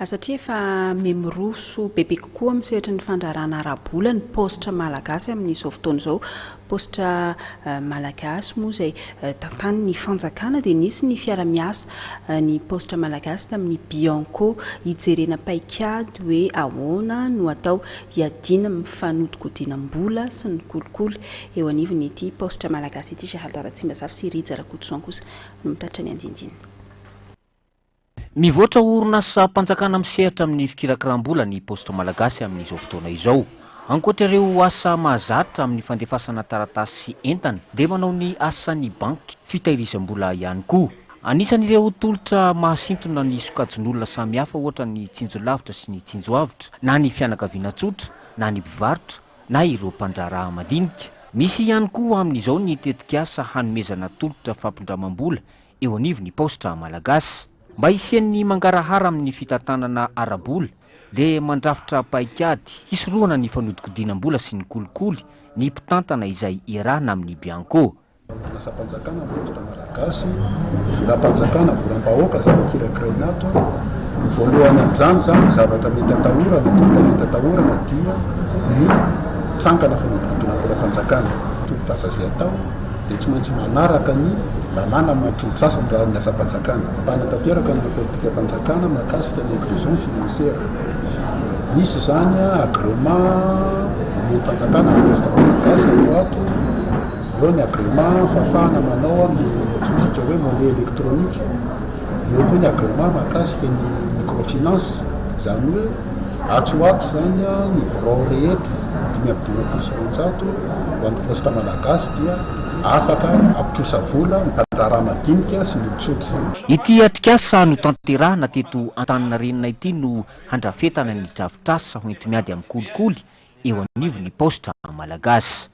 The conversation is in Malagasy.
Satria efa memroso bebe kokoa amin'ny sehatra ny fandrarana ara-bola ny Paositra Malagasy amin'izao fotoana izao. Paositra Malagasy moa izay tantany ny fanjakana dia nisy ny fiara-miasa ny Paositra Malagasy tamin'ny BIANCO hijerena paikady hoe ahoana no atao hiadina amin'ny fanodinkodinam-bola sy ny kolikoly eo anivon'ity Paositra Malagasy ity. Shahaldara-Tsimbazafy sy Rija Rakotsoan kosa no mitatra ny andindiny. Mivoatra orinasa mpanjakana misehatra amin'ny fikirakiram-bola ny Paositra Malagasy amin'izao fotoana izao. Ankoatra ireo asa mahazatra amin'ny fandefasana taratasy sy entana dia manao ny asan'ny banky fitahirizam-bola ihany koa. Anisan'ireo tolotra mahasintona ny sokajin'olona samihafa ohatra ny tsinjolavitra sy ny tsinjoavitra, na ny fianakaviana tsotra, na ny mpivarotra, na ireo mpandraraha madinika. Misy ihany koa amin'izao ny tetikasa hanomezana tolotra fampindramam-bola eo anivon'ny Paositra Malagasy. Mba hisian'ny mangarahara amin'ny fitantanana ara-bola dia mandrafitra paikady hisoroana ny fanodinkodinam-bola sy ny kolikoly ny mpitantana izay iarahana amin'ny BIANCO. Asa-panjakana amin'ny Paositra Malagasy, volam-panjakana, volam-bahoaka izany kirakiraina ato. Ny voalohany amin'izany izany zavatra mety atahorana, tonga mety atahorana dia ny trankana fanodinkodinam-bola panjakana. Tolotrasa izay atao dia tsy maintsy manaraka ny lalàna mahatontrasa amin'ny asa-panjakana. Mpanantanteraka ny politika panjakana mahakasika ny inclusion financière. Misy izany agrément ny panjakana amin'ny Paositra Malagasy ato ato. Eo ny agrément fafana manao ny tsika hoe monnaie électronique. Eo koa ny agrément mahakasika ny microfinance, izany hoe atsoato zany ny birao rehetra 520 ho an'ny Paositra Malagasy dia afaka apitrosa vola ny mpandraraha madinika sy ny tsotra. Ity Atrik'asa no tanterahana teto Antaninarenina ity no handrafetana ny drafitrasa ho enti miady amin'ny kolikoly eo anivon'ny Paositra Malagasy.